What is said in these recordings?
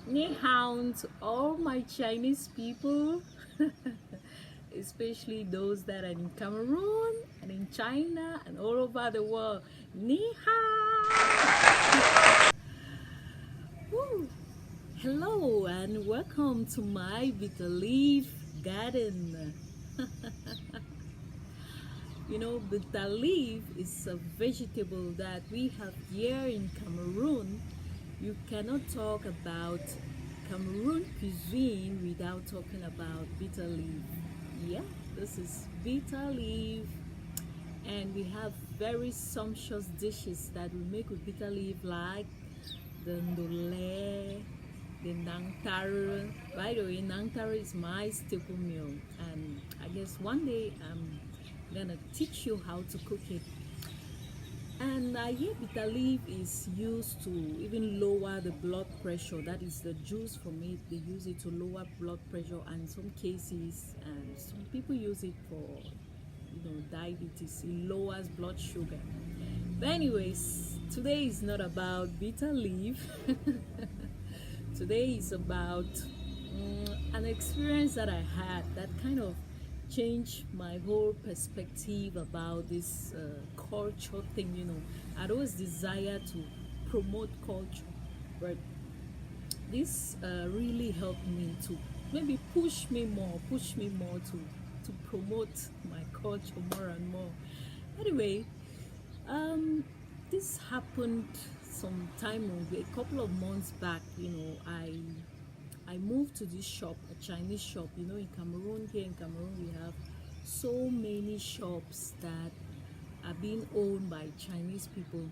Ni hao to all my Chinese people, especially those that are in Cameroon and in China and all over the world. Ni hao! Woo. Hello and welcome to my bitter leaf garden. Bitter leaf is a vegetable that we have here in Cameroon. You cannot talk about Cameroon cuisine without talking about bitter leaf. Yeah, this is bitter leaf, and we have very sumptuous dishes that we make with bitter leaf, like the ndole, the nangtaro. By the way, nangtaro is my staple meal, and I guess one day I'm gonna teach you how to cook it. And here bitter leaf is used to even lower the blood pressure. That is the juice from it. They use it to lower blood pressure, and in some cases, and some people use it for diabetes. It lowers blood sugar. But anyways, today is not about bitter leaf. Today is about an experience that I had that kind of changed my whole perspective about this culture thing. I'd always desire to promote culture, but this really helped me to maybe push me more to promote my culture more and more. Anyway, this happened some time ago, a couple of months back. I moved to this shop, a Chinese shop. In Cameroon, here in Cameroon, we have so many shops that are being owned by Chinese people.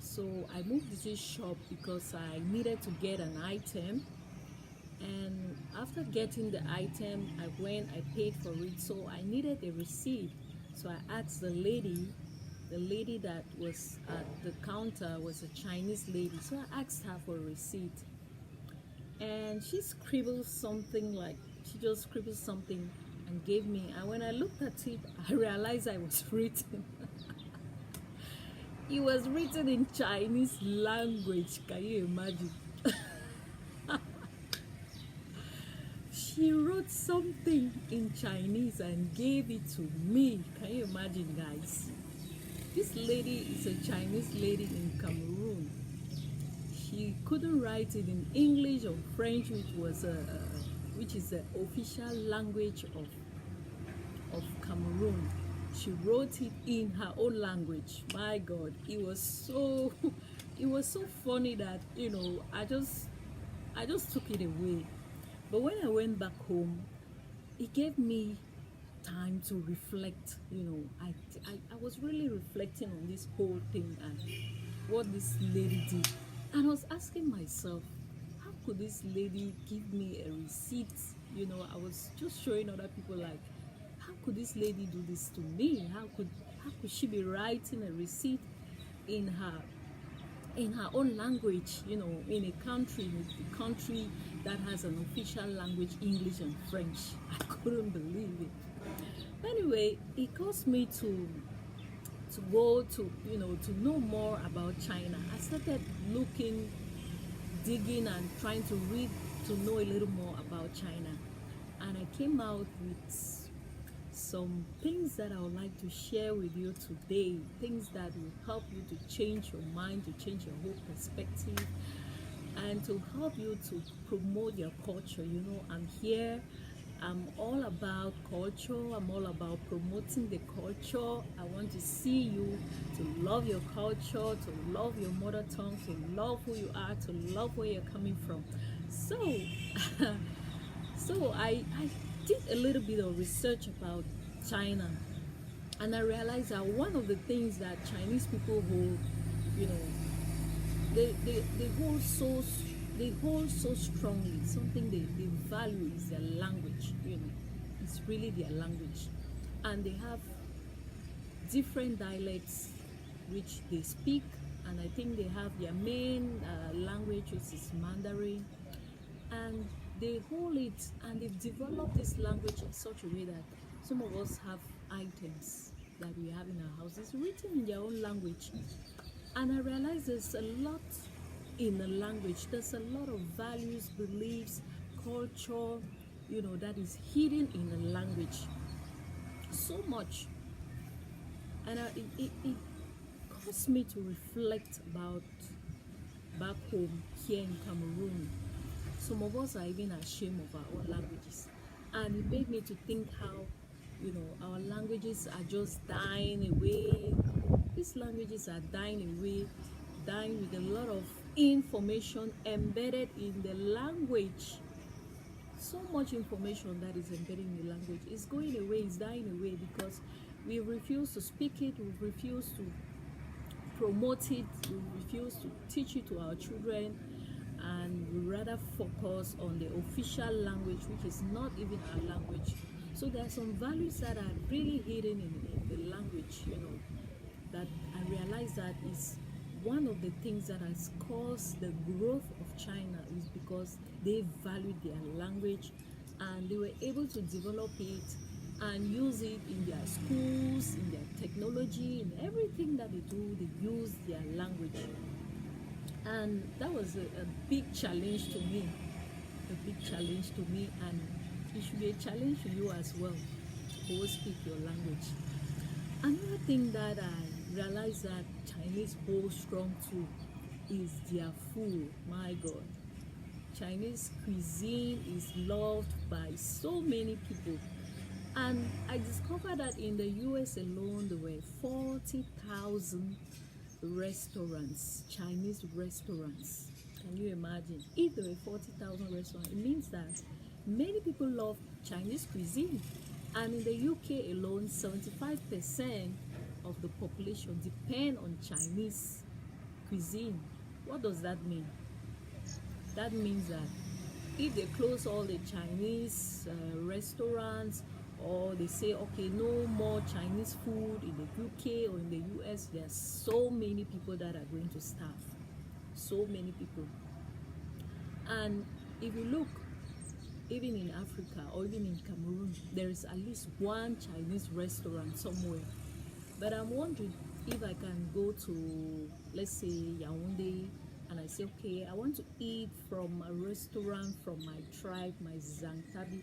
So I moved to this shop because I needed to get an item. And after getting the item, I paid for it. So I needed a receipt. So I asked the lady that was at the counter was a Chinese lady. So I asked her for a receipt. And she just scribbled something and gave me. And when I looked at it, I realized I was written. It was written in Chinese language. Can you imagine? She wrote something in Chinese and gave it to me. Can you imagine, guys? This lady is a Chinese lady in Cameroon. She couldn't write it in English or French, which is the official language of Cameroon. She wrote it in her own language. My God, it was so funny that I just took it away. But when I went back home, it gave me time to reflect. I was really reflecting on this whole thing and what this lady did. And I was asking myself, how could this lady give me a receipt? I was just showing other people, like, how could this lady do this to me? How could she be writing a receipt in her own language, in a country that has an official language, English and French? I couldn't believe it. Anyway, it caused me to go to know more about China. I started looking, digging, and trying to read to know a little more about China, and I came out with some things that I would like to share with you today. Things that will help you to change your mind, to change your whole perspective, and to help you to promote your culture. I'm here. I'm all about culture. I'm all about promoting the culture. I want to see you to love your culture, to love your mother tongue, to love who you are, to love where you're coming from. So, I did a little bit of research about China, and I realized that one of the things that Chinese people hold, they hold so strongly, something they value is their language. It's really their language, and they have different dialects which they speak, and I think they have their main language, which is Mandarin, and they hold it, and they've developed this language in such a way that some of us have items that we have in our houses written in their own language. And I realized there's a lot in a language. There's a lot of values, beliefs, culture, that is hidden in a language. So much. And it caused me to reflect about back home here in Cameroon. Some of us are even ashamed of our own languages. And it made me to think how, our languages are just dying away. These languages are dying away, dying with a lot of information embedded in the language. So much information that is embedded in the language is going away, is dying away, because we refuse to speak it, we refuse to promote it, we refuse to teach it to our children, and we rather focus on the official language, which is not even our language. So there are some values that are really hidden in the language, that I realize that is one of the things that has caused the growth of China, is because they valued their language and they were able to develop it and use it in their schools, in their technology, in everything that they do. They use their language. And that was a big challenge to me, and it should be a challenge to you as well, to always speak your language. Another thing that I realized that Chinese hold strong to is their food. My God, Chinese cuisine is loved by so many people. And I discovered that in the US alone, there were 40,000 restaurants, Chinese restaurants. Can you imagine? If there were 40,000 restaurants, it means that many people love Chinese cuisine. And in the UK alone, 75% of the population depend on Chinese cuisine. What does that mean? That means that if they close all the Chinese restaurants, or they say, okay, no more Chinese food in the UK or in the US, there are so many people that are going to starve. So many people. And if you look, even in Africa or even in Cameroon, there is at least one Chinese restaurant somewhere. But I'm wondering if I can go to, let's say, Yaoundé, and I say, okay, I want to eat from a restaurant from my tribe, my Zangtabi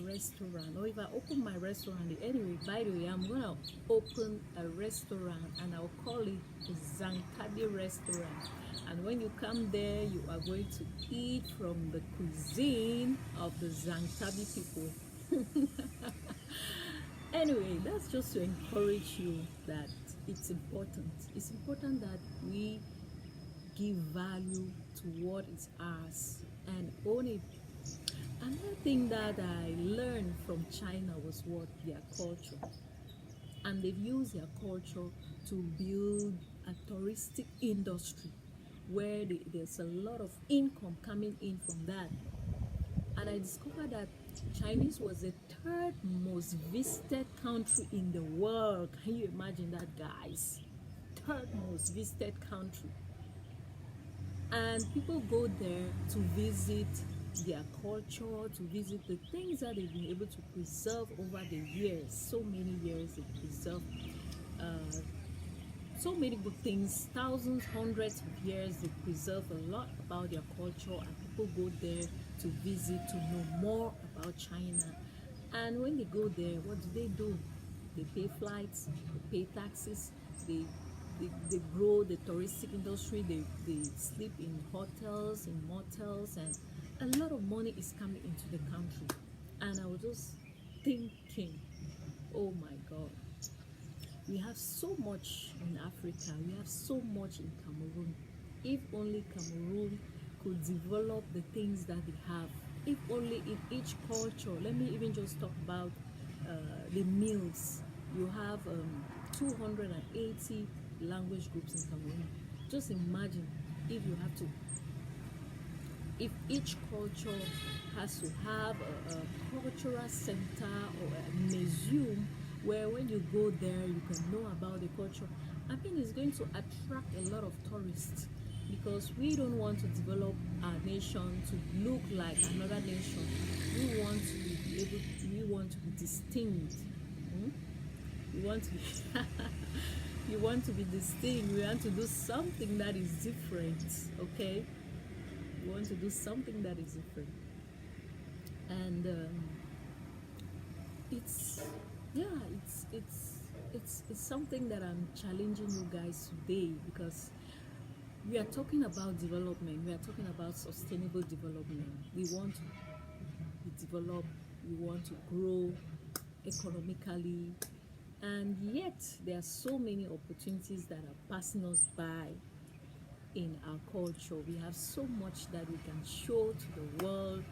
restaurant. Or if I open my restaurant, anyway, by the way, I'm gonna open a restaurant and I'll call it the Zangtabi restaurant. And when you come there, you are going to eat from the cuisine of the Zangtabi people. Anyway, that's just to encourage you that it's important. It's important that we give value to what is ours and own it. Another thing that I learned from China was what their culture. And they've used their culture to build a touristic industry where there's a lot of income coming in from that. And I discovered that Chinese was the third most visited country in the world. Can you imagine that, guys? Third most visited country. And people go there to visit their culture, to visit the things that they've been able to preserve over the years. So many years they've preserved so many good things, thousands, hundreds of years. They preserve a lot about their culture, and people go there to visit, to know more about China. And when they go there, what do? They pay flights, they pay taxes, they grow the touristic industry, they sleep in hotels, in motels, and a lot of money is coming into the country. And I was just thinking, oh my God, we have so much in Africa, we have so much in Cameroon. If only Cameroon could develop the things that they have, if only in each culture. Let me even just talk about the meals. You have 280 language groups in Cameroon. Just imagine if you have to, if each culture has to have a cultural center or a museum where when you go there you can know about the culture. I think it's going to attract a lot of tourists, because we don't want to develop our nation to look like another nation. We want to be able, we want to be distinct. We want to be you want to be distinct, we want to do something that is different, okay? We want to do something that is different. And it's, yeah, it's something that I'm challenging you guys today, because we are talking about development, we are talking about sustainable development. We want to develop, we want to grow economically, and yet there are so many opportunities that are passing us by in our culture. We have so much that we can show to the world,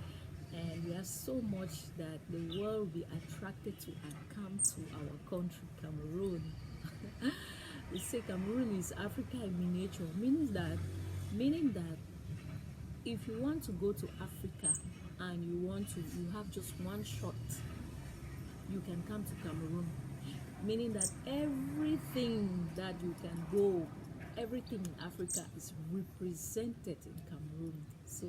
and we have so much that the world will be attracted to and come to our country, Cameroon. They say Cameroon is Africa in miniature, meaning that if you want to go to Africa and you have just one shot, you can come to Cameroon. Meaning that everything that you can go, everything in Africa is represented in Cameroon. So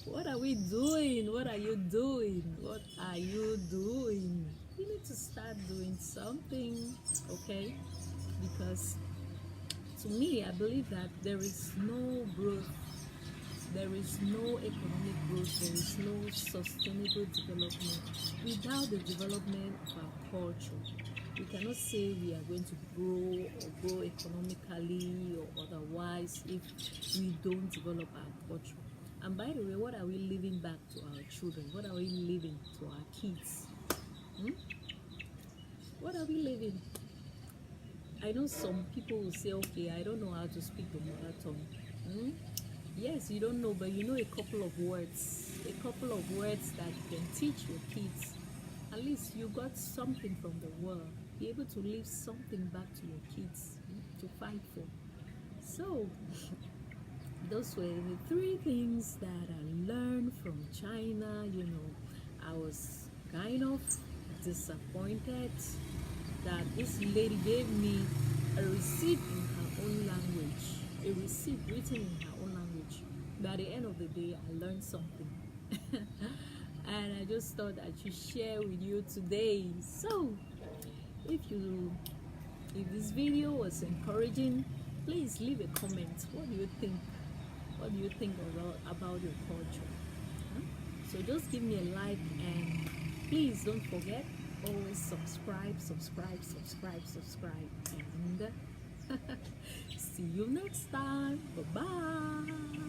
what are we doing? What are you doing? What are you doing? You need to start doing something, okay? Because to me, I believe that there is no growth, there is no economic growth, there is no sustainable development without the development of our culture. We cannot say we are going to grow or grow economically or otherwise if we don't develop our culture. And by the way, what are we leaving back to our children? What are we leaving to our kids? What are we leaving? I know some people will say, okay, I don't know how to speak the mother tongue. Yes, you don't know, but you know a couple of words that you can teach your kids. At least you got something from the world. Be able to leave something back to your kids to fight for. So those were the three things that I learned from China. You know, I was kind of disappointed that this lady gave me a receipt in her own language, a receipt written in her own language. But at the end of the day, I learned something. And I just thought I should share with you today. So if this video was encouraging, please leave a comment. What do you think? What do you think about your culture? So just give me a like, and please don't forget, always subscribe, and see you next time. Bye bye.